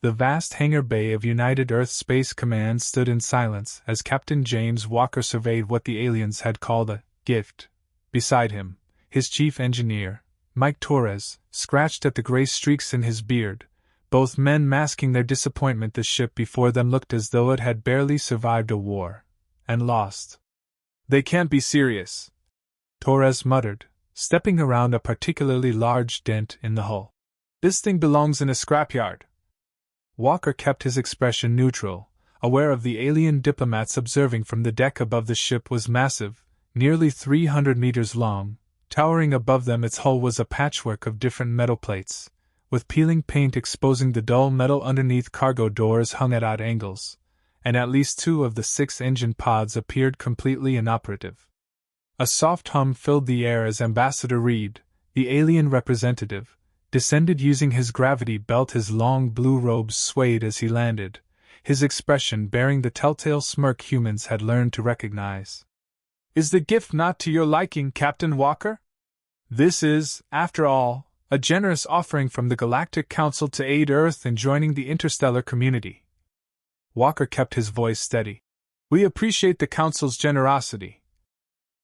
The vast hangar bay of United Earth Space Command stood in silence as Captain James Walker surveyed what the aliens had called a gift. Beside him, his chief engineer, Mike Torres, scratched at the gray streaks in his beard, both men masking their disappointment. The ship before them looked as though it had barely survived a war, and lost. "They can't be serious," Torres muttered, stepping around a particularly large dent in the hull. "This thing belongs in a scrapyard." Walker kept his expression neutral, aware of the alien diplomats observing from the deck above. The ship was massive, nearly 300 meters long. Towering above them, its hull was a patchwork of different metal plates, with peeling paint exposing the dull metal underneath. Cargo doors hung at odd angles, and at least 2 of the 6 engine pods appeared completely inoperative. A soft hum filled the air as Ambassador Reed, the alien representative, descended using his gravity belt. His long blue robes swayed as he landed, his expression bearing the telltale smirk humans had learned to recognize. "Is the gift not to your liking, Captain Walker? This is, after all, a generous offering from the Galactic Council to aid Earth in joining the interstellar community." Walker kept his voice steady. "We appreciate the Council's generosity."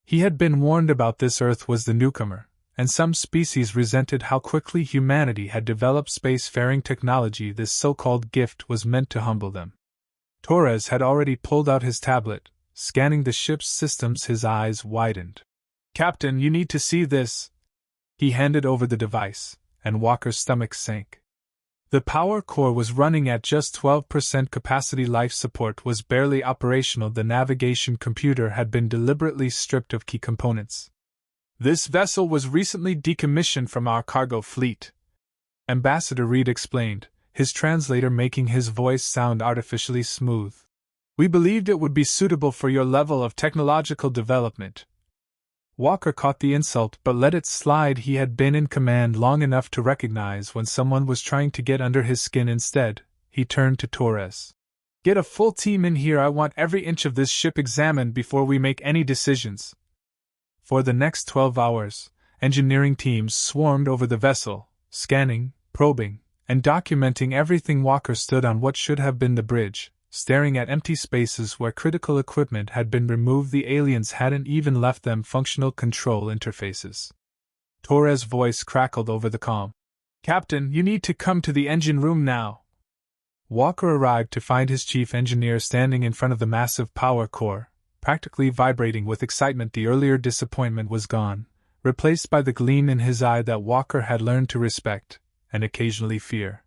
He had been warned about this. Earth was the newcomer, and some species resented how quickly humanity had developed spacefaring technology. This so-called gift was meant to humble them. Torres had already pulled out his tablet, scanning the ship's systems. His eyes widened. "Captain, you need to see this." He handed over the device, and Walker's stomach sank. The power core was running at just 12% capacity. Life support was barely operational. The navigation computer had been deliberately stripped of key components. "This vessel was recently decommissioned from our cargo fleet," Ambassador Reed explained, his translator making his voice sound artificially smooth. "We believed it would be suitable for your level of technological development." Walker caught the insult but let it slide. He had been in command long enough to recognize when someone was trying to get under his skin. Instead, he turned to Torres. "Get a full team in here. I want every inch of this ship examined before we make any decisions." For the next 12 hours, engineering teams swarmed over the vessel, scanning, probing, and documenting everything. Walker stood on what should have been the bridge, staring at empty spaces where critical equipment had been removed. The aliens hadn't even left them functional control interfaces. Torres' voice crackled over the comm. "Captain, you need to come to the engine room now." Walker arrived to find his chief engineer standing in front of the massive power core, practically vibrating with excitement. The earlier disappointment was gone, replaced by the gleam in his eye that Walker had learned to respect, and occasionally fear.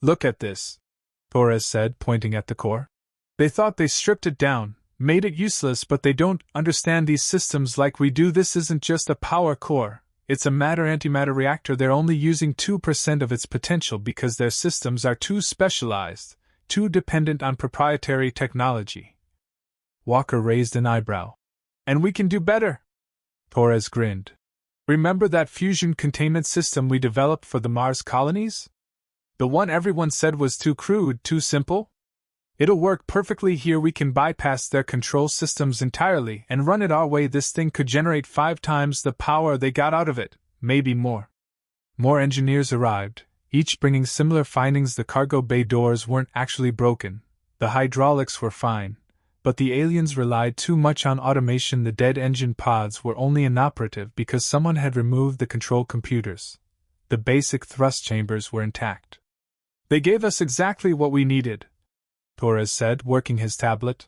"Look at this," Torres said, pointing at the core. "They thought they stripped it down, made it useless, but they don't understand these systems like we do. This isn't just a power core, it's a matter-antimatter reactor. They're only using 2% of its potential because their systems are too specialized, too dependent on proprietary technology." Walker raised an eyebrow. "And we can do better?" Torres grinned. "Remember that fusion containment system we developed for the Mars colonies? The one everyone said was too crude, too simple? It'll work perfectly here. We can bypass their control systems entirely and run it our way. This thing could generate 5 times the power they got out of it, maybe more." More engineers arrived, each bringing similar findings. The cargo bay doors weren't actually broken, the hydraulics were fine, but the aliens relied too much on automation. The dead engine pods were only inoperative because someone had removed the control computers. The basic thrust chambers were intact. "They gave us exactly what we needed," Torres said, working his tablet.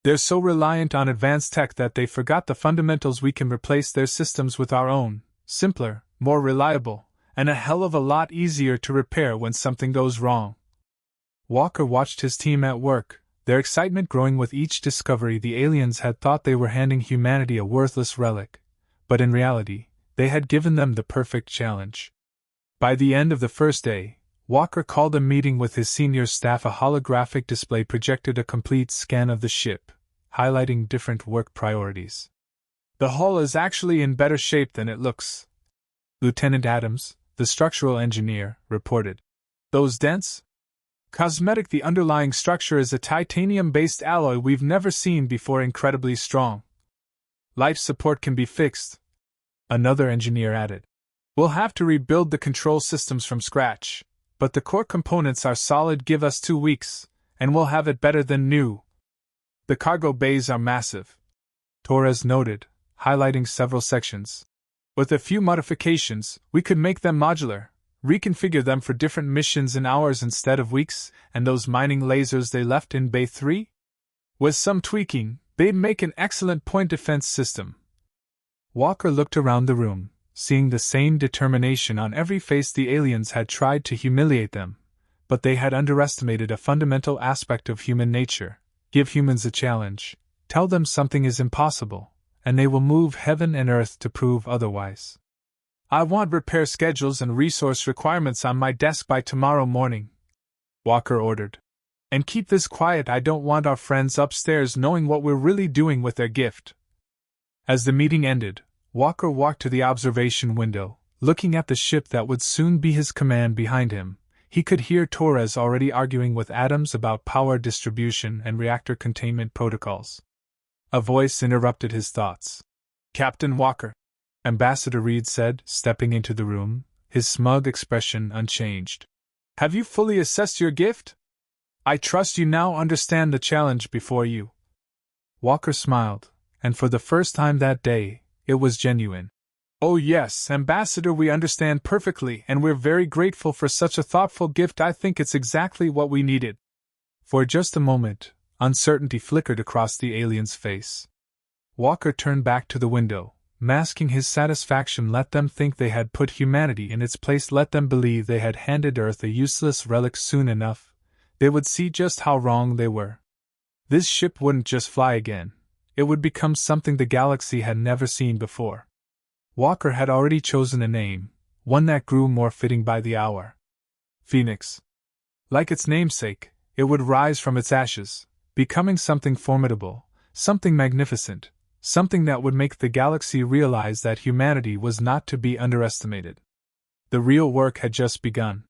"They're so reliant on advanced tech that they forgot the fundamentals. We can replace their systems with our own, simpler, more reliable, and a hell of a lot easier to repair when something goes wrong." Walker watched his team at work, their excitement growing with each discovery. The aliens had thought they were handing humanity a worthless relic, but in reality, they had given them the perfect challenge. By the end of the first day, Walker called a meeting with his senior staff. A holographic display projected a complete scan of the ship, highlighting different work priorities. "The hull is actually in better shape than it looks," Lieutenant Adams, the structural engineer, reported. "Those dents? Cosmetic. The underlying structure is a titanium-based alloy we've never seen before, incredibly strong. Life support can be fixed," another engineer added. "We'll have to rebuild the control systems from scratch," but the core components are solid. Give us 2 weeks, and we'll have it better than new. The cargo bays are massive, Torres noted, highlighting several sections. With a few modifications, we could make them modular, reconfigure them for different missions in hours instead of weeks, and those mining lasers they left in Bay 3? With some tweaking, they'd make an excellent point defense system. Walker looked around the room, seeing the same determination on every face. The aliens had tried to humiliate them, but they had underestimated a fundamental aspect of human nature. Give humans a challenge, tell them something is impossible, and they will move heaven and earth to prove otherwise. I want repair schedules and resource requirements on my desk by tomorrow morning, Walker ordered. And keep this quiet. I don't want our friends upstairs knowing what we're really doing with their gift. As the meeting ended, Walker walked to the observation window, looking at the ship that would soon be his command behind him. He could hear Torres already arguing with Adams about power distribution and reactor containment protocols. A voice interrupted his thoughts. Captain Walker, Ambassador Reed said, stepping into the room, his smug expression unchanged. Have you fully assessed your gift? I trust you now understand the challenge before you. Walker smiled, and for the first time that day, it was genuine. Oh yes, Ambassador, we understand perfectly, and we're very grateful for such a thoughtful gift. I think it's exactly what we needed. For just a moment, uncertainty flickered across the alien's face. Walker turned back to the window, masking his satisfaction. Let them think they had put humanity in its place. Let them believe they had handed Earth a useless relic. Soon enough, they would see just how wrong they were. This ship wouldn't just fly again. It would become something the galaxy had never seen before. Walker had already chosen a name, one that grew more fitting by the hour. Phoenix. Like its namesake, it would rise from its ashes, becoming something formidable, something magnificent, something that would make the galaxy realize that humanity was not to be underestimated. The real work had just begun.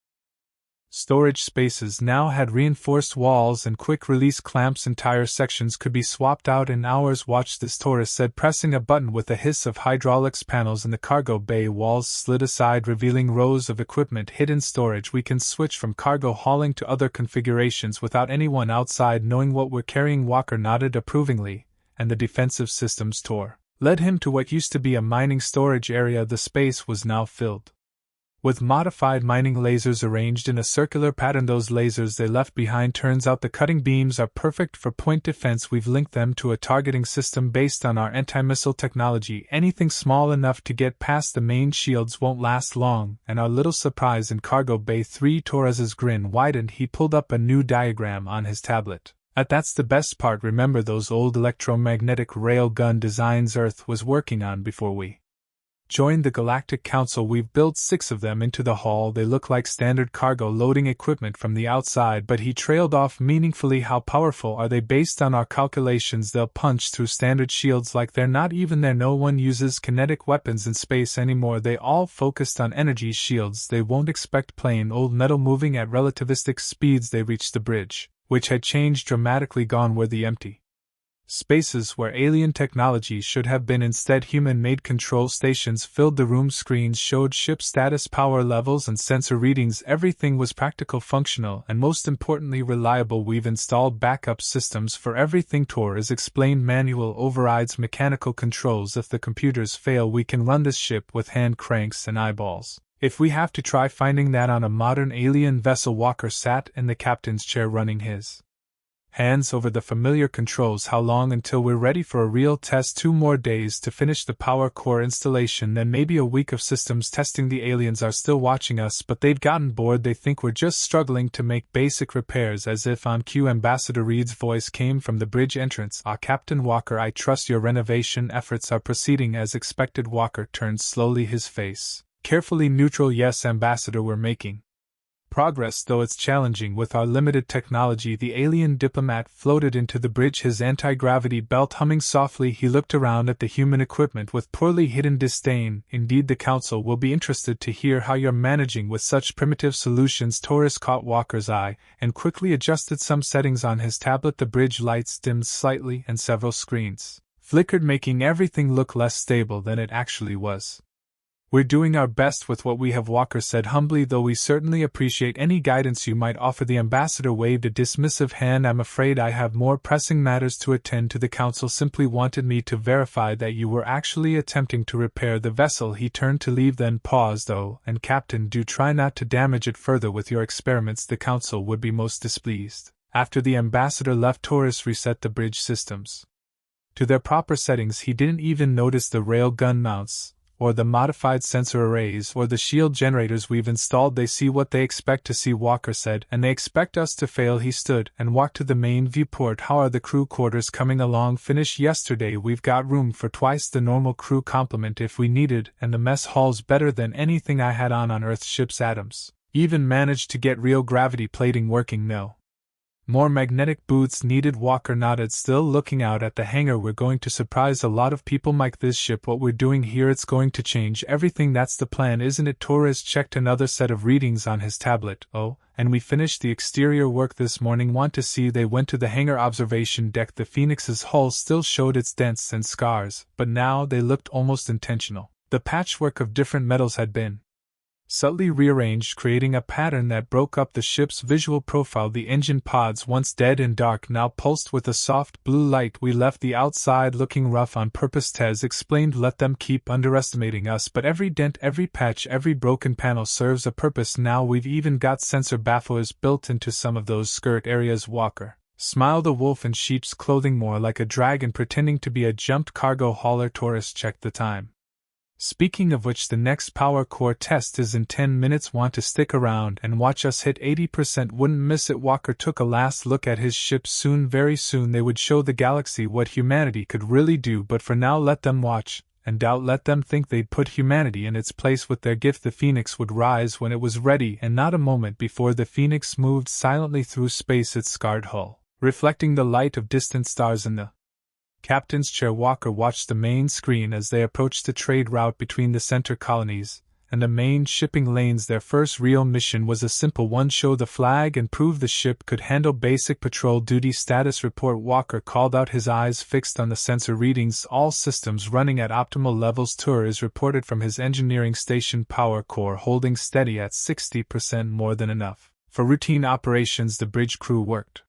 Storage spaces now had reinforced walls and quick-release clamps. Entire sections could be swapped out in hours. Watch this, Torres said, pressing a button. With a hiss of hydraulics, panels in the cargo bay walls slid aside, revealing rows of equipment hidden storage. We can switch from cargo hauling to other configurations without anyone outside knowing what we're carrying. Walker nodded approvingly, and the defensive systems tour led him to what used to be a mining storage area. The space was now filled with modified mining lasers arranged in a circular pattern. Those lasers they left behind, turns out the cutting beams are perfect for point defense. We've linked them to a targeting system based on our anti-missile technology. Anything small enough to get past the main shields won't last long. And our little surprise in Cargo Bay 3. Torres's grin widened. He pulled up a new diagram on his tablet. That's the best part. Remember those old electromagnetic railgun designs Earth was working on before we joined the Galactic Council? We've built 6 of them into the hull. They look like standard cargo loading equipment from the outside, but he trailed off meaningfully. How powerful are they? Based on our calculations, they'll punch through standard shields like they're not even there. No one uses kinetic weapons in space anymore. They all focused on energy shields. They won't expect plain old metal moving at relativistic speeds. They reached the bridge, which had changed dramatically, gone were the empty spaces where alien technology should have been. Instead, human-made control stations filled the room. Screens showed ship status, power levels, and sensor readings. Everything was practical, functional, and most importantly reliable. We've installed backup systems for everything, Torres explained. Manual overrides, mechanical controls. If the computers fail, we can run this ship with hand cranks and eyeballs. If we have to try finding that on a modern alien vessel. Walker sat in the captain's chair, running his hands over the familiar controls. How long until we're ready for a real test? 2 more days to finish the power core installation, then maybe a week of systems testing. The aliens are still watching us, but they've gotten bored. They think we're just struggling to make basic repairs. As if on cue, Ambassador Reed's voice came from the bridge entrance. Captain Walker, I trust your renovation efforts are proceeding as expected. Walker turned slowly, his face carefully neutral. Yes, Ambassador, we're making progress, though it's challenging with our limited technology. The alien diplomat floated into the bridge, his anti-gravity belt humming softly. He looked around at the human equipment with poorly hidden disdain. Indeed, the Council will be interested to hear how you're managing with such primitive solutions. Torres caught Walker's eye and quickly adjusted some settings on his tablet. The bridge lights dimmed slightly and several screens flickered, making everything look less stable than it actually was. We're doing our best with what we have, Walker said humbly, though we certainly appreciate any guidance you might offer. The ambassador waved a dismissive hand. I'm afraid I have more pressing matters to attend to. The council simply wanted me to verify that you were actually attempting to repair the vessel. He turned to leave, then paused. Oh, and Captain, do try not to damage it further with your experiments. The council would be most displeased. After the ambassador left, Taurus reset the bridge systems to their proper settings. He didn't even notice the railgun mounts, or the modified sensor arrays, or the shield generators we've installed. They see what they expect to see, Walker said, and they expect us to fail. He stood and walked to the main viewport. How are the crew quarters coming along? Finished yesterday. We've got room for twice the normal crew complement if we needed, and the mess hall's better than anything I had on Earth's ships. Adams even managed to get real gravity plating working. No more magnetic boots needed. Walker nodded, still looking out at the hangar. We're going to surprise a lot of people, Mike. This ship, what we're doing here, it's going to change everything. That's the plan, isn't it? Torres checked another set of readings on his tablet. Oh, and we finished the exterior work this morning. Want to see? They went to the hangar observation deck. The Phoenix's hull still showed its dents and scars, but now they looked almost intentional. The patchwork of different metals had been subtly rearranged, creating a pattern that broke up the ship's visual profile. The engine pods, once dead and dark, now pulsed with a soft blue light. We left the outside looking rough on purpose, Tez explained. Let them keep underestimating us, but every dent, every patch, every broken panel serves a purpose now. We've even got sensor bafflers built into some of those skirt areas. Walker smiled, a wolf in sheep's clothing, more like a dragon pretending to be a jumped cargo hauler. Taurus checked the time. Speaking of which, the next power core test is in 10 minutes. Want to stick around and watch us hit 80%? Wouldn't miss it. Walker took a last look at his ship. Soon, very soon, they would show the galaxy what humanity could really do, but for now let them watch, and doubt. Let them think they'd put humanity in its place with their gift. The Phoenix would rise when it was ready, and not a moment before the Phoenix moved silently through space, its scarred hull reflecting the light of distant stars in the captain's chair. Walker watched the main screen as they approached the trade route between the center colonies and the main shipping lanes. Their first real mission was a simple one: show the flag and prove the ship could handle basic patrol duty. Status report, Walker called out, his eyes fixed on the sensor readings. All systems running at optimal levels. Tour is reported from his engineering station. Power core holding steady at 60%, more than enough for routine operations. The bridge crew worked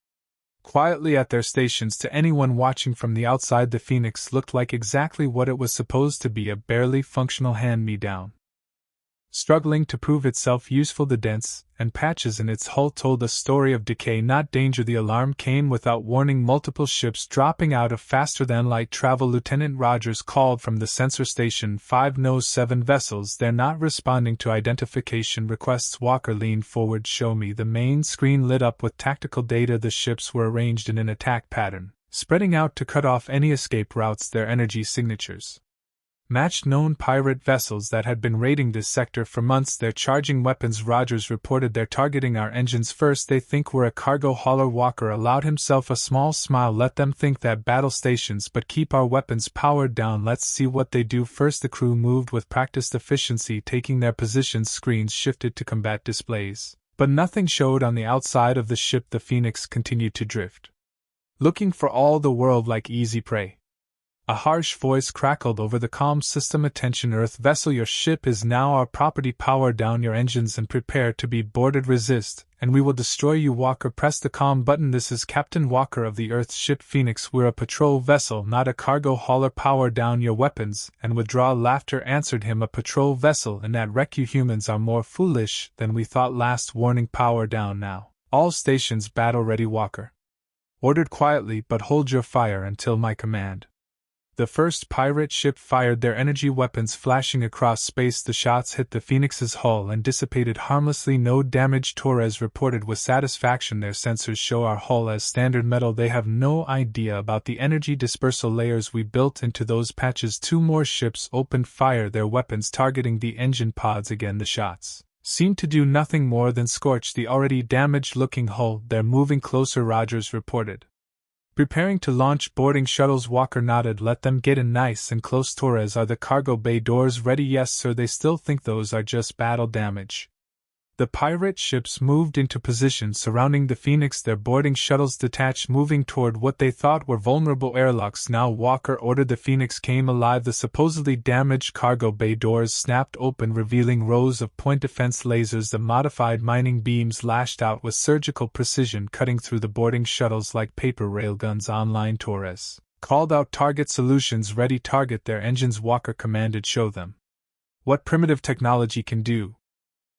quietly at their stations. To anyone watching from the outside, the Phoenix looked like exactly what it was supposed to be, a barely functional hand-me-down, struggling to prove itself useful. The dents and patches in its hull told a story of decay, not danger. The alarm came without warning, multiple ships dropping out of faster-than-light travel. Lieutenant Rogers called from the sensor station, 507 vessels. They're not responding to identification requests. Walker leaned forward. Show me. The main screen lit up with tactical data. The ships were arranged in an attack pattern, spreading out to cut off any escape routes. Their energy signatures matched known pirate vessels that had been raiding this sector for months. They're charging weapons, Rogers reported. They're targeting our engines first. They think we're a cargo hauler. Walker allowed himself a small smile. Let them think that, battle stations, but keep our weapons powered down. Let's see what they do first. The crew moved with practiced efficiency, taking their positions. Screens shifted to combat displays, but nothing showed on the outside of the ship. The Phoenix continued to drift, looking for all the world like easy prey. A harsh voice crackled over the comm system. Attention Earth vessel, your ship is now our property. Power down your engines and prepare to be boarded. Resist, and we will destroy you. Walker pressed the comm button. This is Captain Walker of the Earth ship Phoenix. We're a patrol vessel, not a cargo hauler. Power down your weapons and withdraw. Laughter answered him. A patrol vessel, and that wreck. You humans are more foolish than we thought. Last warning. Power down now. All stations battle ready. Walker ordered quietly, but hold your fire until my command. The first pirate ship fired their energy weapons, flashing across space. The shots hit the Phoenix's hull and dissipated harmlessly. No damage, Torres reported with satisfaction. Their sensors show our hull as standard metal. They have no idea about the energy dispersal layers we built into those patches. Two more ships opened fire, their weapons targeting the engine pods. Again, the shots seemed to do nothing more than scorch the already damaged-looking hull. They're moving closer, Rogers reported. Preparing to launch boarding shuttles. Walker nodded. Let them get in nice and close. Torres, are the cargo bay doors ready? Yes, sir. They still think those are just battle damage. The pirate ships moved into position surrounding the Phoenix, their boarding shuttles detached, moving toward what they thought were vulnerable airlocks. Now Walker ordered the Phoenix came alive. The supposedly damaged cargo bay doors snapped open, revealing rows of point defense lasers. The modified mining beams lashed out with surgical precision, cutting through the boarding shuttles like paper railguns. Online Torres called out target solutions ready. Target their engines, Walker commanded. Show them what primitive technology can do.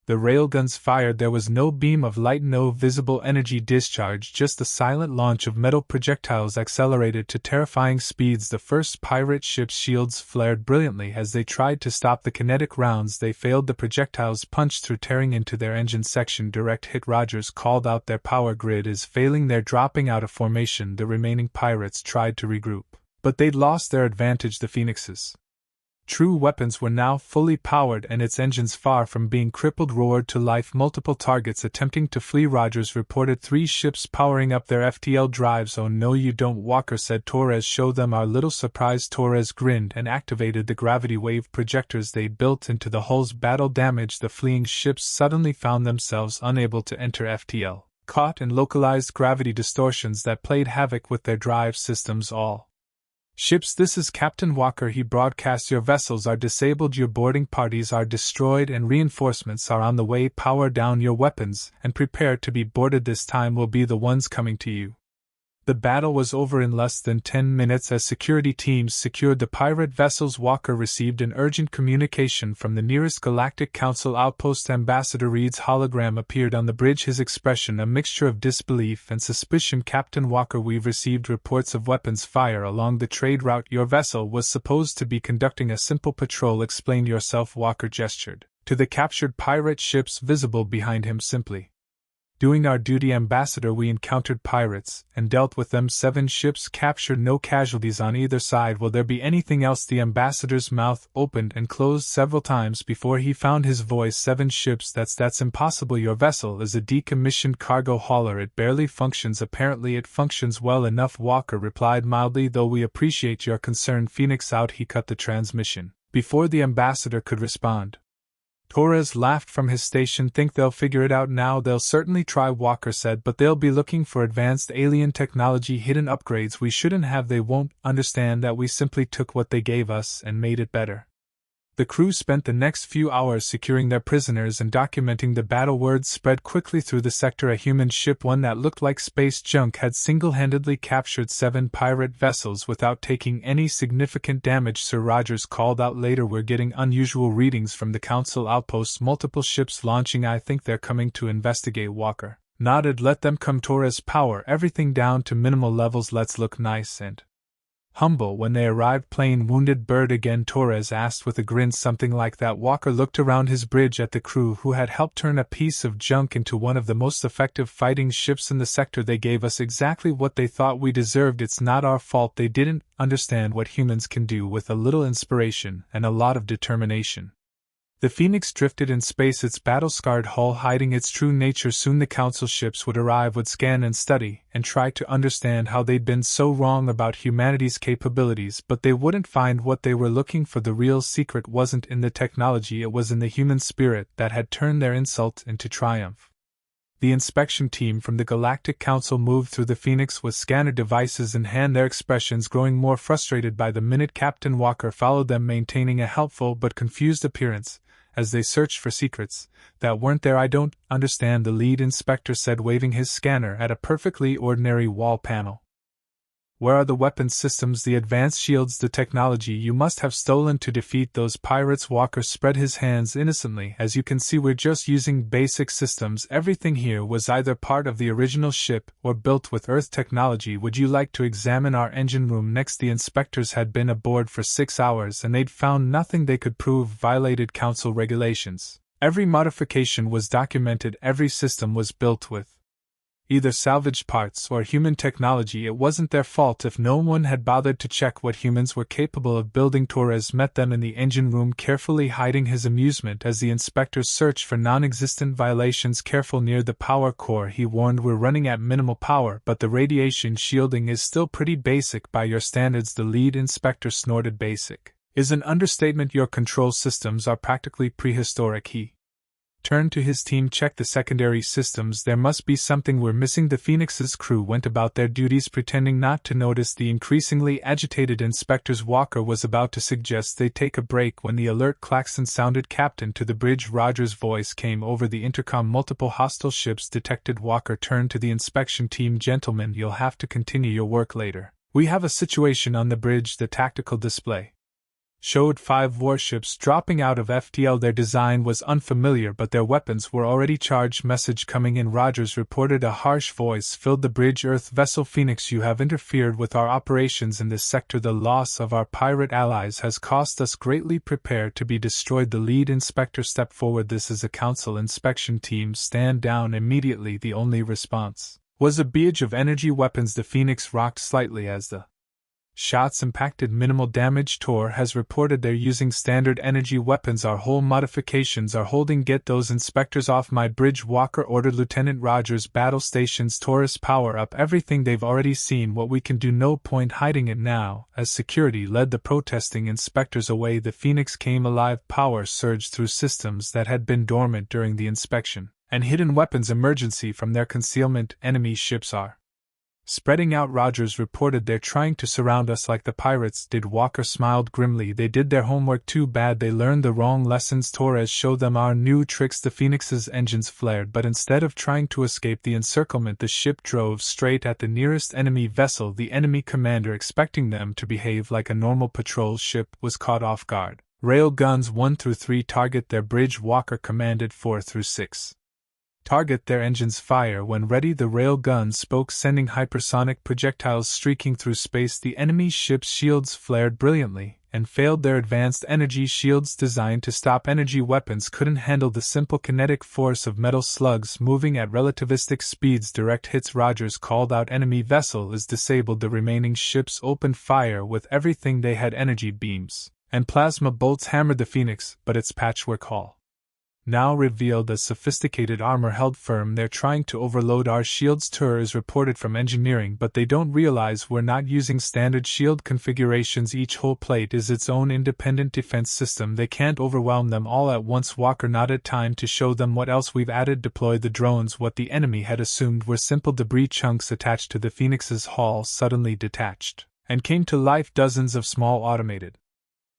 The railguns fired. There was no beam of light, no visible energy discharge, just the silent launch of metal projectiles accelerated to terrifying speeds. The first pirate ship's shields flared brilliantly as they tried to stop the kinetic rounds. They failed. The projectiles punched through, tearing into their engine section. Direct hit. Rogers called out, their power grid is failing. They're dropping out of formation. The remaining pirates tried to regroup, but they'd lost their advantage. The Phoenix's true weapons were now fully powered and its engines far from being crippled roared to life. Multiple targets attempting to flee. Rogers reported 3 ships powering up their FTL drives. Oh no you don't, Walker said. Torres, show them our little surprise. Torres grinned and activated the gravity wave projectors they built into the hulls. Battle damage. The fleeing ships suddenly found themselves unable to enter FTL, caught in localized gravity distortions that played havoc with their drive systems. All ships, this is Captain Walker, he broadcast. Your vessels are disabled, your boarding parties are destroyed, and reinforcements are on the way. Power down your weapons and prepare to be boarded. This time will be the ones coming to you. The battle was over in less than 10 minutes as security teams secured the pirate vessels. Walker received an urgent communication from the nearest Galactic Council outpost. Ambassador Reed's hologram appeared on the bridge, his expression a mixture of disbelief and suspicion. Captain Walker, we've received reports of weapons fire along the trade route. Your vessel was supposed to be conducting a simple patrol. Explain yourself. Walker gestured to the captured pirate ships visible behind him. Simply doing our duty, Ambassador. We encountered pirates and dealt with them. 7 ships captured, no casualties on either side. Will there be anything else? The ambassador's mouth opened and closed several times before he found his voice. 7 ships, that's impossible. Your vessel is a decommissioned cargo hauler. It barely functions. Apparently it functions well enough, Walker replied mildly, though we appreciate your concern. Phoenix out. He cut the transmission before the ambassador could respond. Torres laughed from his station. Think they'll figure it out now? They'll certainly try, Walker said, but they'll be looking for advanced alien technology, hidden upgrades we shouldn't have. They won't understand that we simply took what they gave us and made it better. The crew spent the next few hours securing their prisoners and documenting the battle. Words spread quickly through the sector. A human ship, one that looked like space junk, had single-handedly captured 7 pirate vessels without taking any significant damage. Sir Rogers called out later, we're getting unusual readings from the Council outposts. Multiple ships launching. I think they're coming to investigate. Walker nodded. Let them come. Torres, power everything down to minimal levels. Let's look nice and humble when they arrived. Plain wounded bird again? Torres asked with a grin. Something like that. Walker looked around his bridge at the crew who had helped turn a piece of junk into one of the most effective fighting ships in the sector. They gave us exactly what they thought we deserved. It's not our fault. They didn't understand what humans can do with a little inspiration and a lot of determination. The Phoenix drifted in space, its battle-scarred hull hiding its true nature. Soon the Council ships would arrive, would scan and study, and try to understand how they'd been so wrong about humanity's capabilities, but they wouldn't find what they were looking for. The real secret wasn't in the technology, it was in the human spirit that had turned their insult into triumph. The inspection team from the Galactic Council moved through the Phoenix with scanner devices in hand, their expressions growing more frustrated by the minute. Captain Walker followed them, maintaining a helpful but confused appearance, as they searched for secrets that weren't there. I don't understand, the lead inspector said, waving his scanner at a perfectly ordinary wall panel. Where are the weapons systems, the advanced shields, the technology you must have stolen to defeat those pirates? Walker spread his hands innocently. As you can see, we're just using basic systems. Everything here was either part of the original ship or built with Earth technology. Would you like to examine our engine room next? The inspectors had been aboard for 6 hours and they'd found nothing they could prove violated Council regulations. Every modification was documented, every system was built with either salvaged parts or human technology. It wasn't their fault if no one had bothered to check what humans were capable of building. Torres met them in the engine room, carefully hiding his amusement as the inspectors searched for non-existent violations. Careful near the power core, he warned. We're running at minimal power, but the radiation shielding is still pretty basic by your standards. The lead inspector snorted. Basic is an understatement. Your control systems are practically prehistoric, he turned to his team. Check the secondary systems, there must be something we're missing. The Phoenix's crew went about their duties pretending not to notice the increasingly agitated inspectors. Walker was about to suggest they take a break when the alert klaxon sounded. Captain, to the bridge. Roger's voice came over the intercom. Multiple hostile ships detected. Walker turned to the inspection team. Gentlemen, you'll have to continue your work later. We have a situation on the bridge. The tactical display showed 5 warships dropping out of FTL. Their design was unfamiliar, but their weapons were already charged. Message coming in, Rogers reported. A harsh voice filled the bridge. Earth vessel Phoenix, you have interfered with our operations in this sector. The loss of our pirate allies has cost us greatly. Prepare to be destroyed. The lead inspector stepped forward. This is a council inspection team. Stand down immediately. The only response was a barrage of energy weapons. The Phoenix rocked slightly as the shots impacted. Minimal damage. Tor has reported they're using standard energy weapons. Our whole modifications are holding. Get those inspectors off my bridge. Walker ordered. Lieutenant Rogers, battle stations. Taurus, power up everything. They've already seen what we can do. No point hiding it now. As security led the protesting inspectors away, the Phoenix came alive. Power surged through systems that had been dormant during the inspection, and hidden weapons emergency from their concealment. Enemy ships are spreading out. Rogers reported. They're trying to surround us like the pirates did. Walker smiled grimly. They did their homework. Too bad they learned the wrong lessons. Torres showed them our new tricks. The Phoenix's engines flared, but instead of trying to escape the encirclement, the ship drove straight at the nearest enemy vessel. The enemy commander, expecting them to behave like a normal patrol ship, was caught off guard. Railguns 1 through 3 target their bridge. Walker commanded 4 through 6. Target their engines. Fire when ready. The rail guns spoke, sending hypersonic projectiles streaking through space. The enemy ship's shields flared brilliantly and failed. Their advanced energy shields, designed to stop energy weapons, couldn't handle the simple kinetic force of metal slugs moving at relativistic speeds. Direct hits. Rogers called out. Enemy vessel is disabled. The remaining ships opened fire with everything they had. Energy beams and plasma bolts hammered the Phoenix, but its patchwork hull now revealed as sophisticated armor held firm. They're trying to overload our shields. Tur is reported from engineering, but they don't realize we're not using standard shield configurations. Each hull plate is its own independent defense system. They can't overwhelm them all at once. Walker nodded. Time to show them what else we've added. Deploy the drones. What the enemy had assumed were simple debris chunks attached to the Phoenix's hull suddenly detached and came to life. Dozens of small automated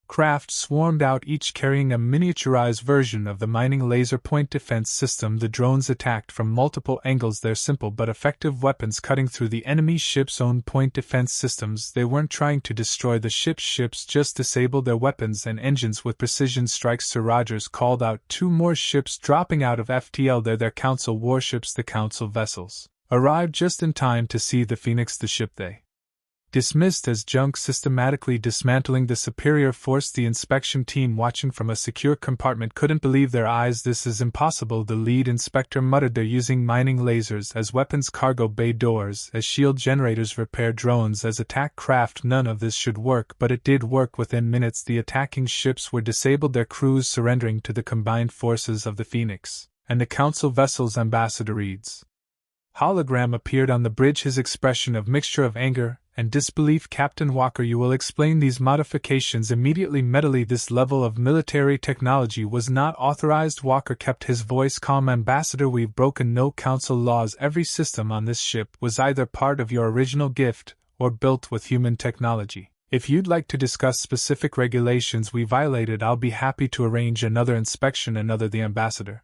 craft swarmed out, each carrying a miniaturized version of the mining laser point defense system. The drones attacked from multiple angles. Their simple but effective weapons cutting through the enemy ship's own point defense systems. They weren't trying to destroy the ship's ships, just disable their weapons and engines with precision strikes. Sir Rogers called out. 2 more ships dropping out of FTL. They're their council warships. The council vessels arrived just in time to see the Phoenix, the ship they dismissed as junk, systematically dismantling the superior force. The inspection team, watching from a secure compartment, couldn't believe their eyes. This is impossible, the lead inspector muttered. They're using mining lasers as weapons, cargo bay doors as shield generators, repair drones as attack craft. None of this should work, but it did work. Within minutes, the attacking ships were disabled, their crews surrendering to the combined forces of the Phoenix and the council vessels. Ambassador Reed's hologram appeared on the bridge, his expression of mixture of anger and disbelief. Captain Walker, you will explain these modifications immediately. Mentally, this level of military technology was not authorized. Walker kept his voice calm. Ambassador, we've broken no council laws. Every system on this ship was either part of your original gift or built with human technology. If you'd like to discuss specific regulations we violated, I'll be happy to arrange another inspection. The ambassador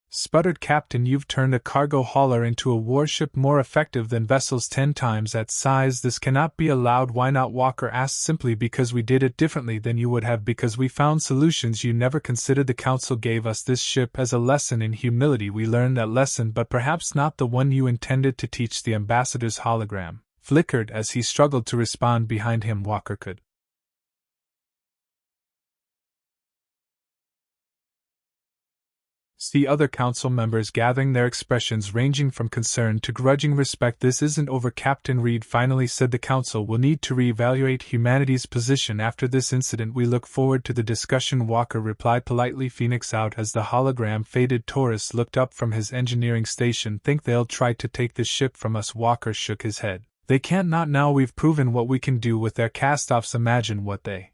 sputtered. Captain, you've turned a cargo hauler into a warship more effective than vessels 10 times that size. This cannot be allowed. Why not? Walker asked. Simply because we did it differently than you would have, because we found solutions you never considered. The council gave us this ship as a lesson in humility. We learned that lesson, but perhaps not the one you intended to teach. The ambassador's hologram flickered as he struggled to respond. Behind him, Walker could see other council members gathering, their expressions ranging from concern to grudging respect. This isn't over, Captain Reed finally said. The council will need to reevaluate humanity's position after this incident. We look forward to the discussion, Walker replied politely. Phoenix out. As the hologram faded, Taurus looked up from his engineering station. Think they'll try to take this ship from us? Walker shook his head. They can't, not now. We've proven what we can do with their cast-offs. Imagine what they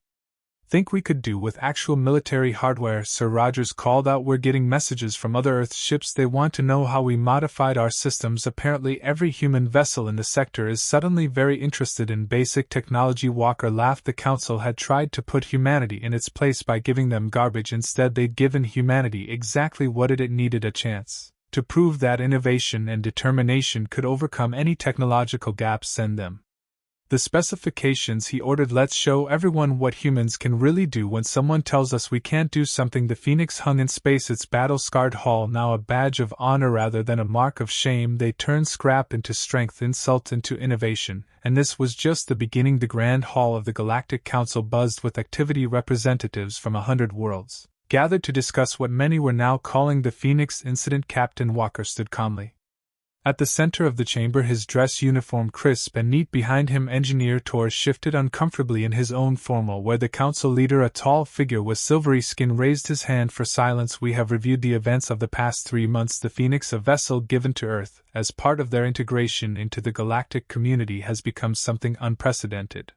think we could do with actual military hardware," Sir Rogers called out. "We're getting messages from other Earth ships. They want to know how we modified our systems. Apparently every human vessel in the sector is suddenly very interested in basic technology." Walker laughed. "The Council had tried to put humanity in its place by giving them garbage. Instead, they'd given humanity exactly what it needed: a chance to prove that innovation and determination could overcome any technological gaps. Send them the specifications," he ordered. "Let's show everyone what humans can really do when someone tells us we can't do something." The Phoenix hung in space, its battle-scarred hull now a badge of honor rather than a mark of shame. They turned scrap into strength, insult into innovation, and this was just the beginning. The Grand Hall of the Galactic Council buzzed with activity. Representatives from 100 worlds gathered to discuss what many were now calling the Phoenix Incident. Captain Walker stood calmly at the center of the chamber, his dress uniform crisp and neat. Behind him, Engineer Torres shifted uncomfortably in his own formal where the council leader, a tall figure with silvery skin, raised his hand for silence. "We have reviewed the events of the past 3 months. The Phoenix, a vessel given to Earth as part of their integration into the galactic community, has become something unprecedented.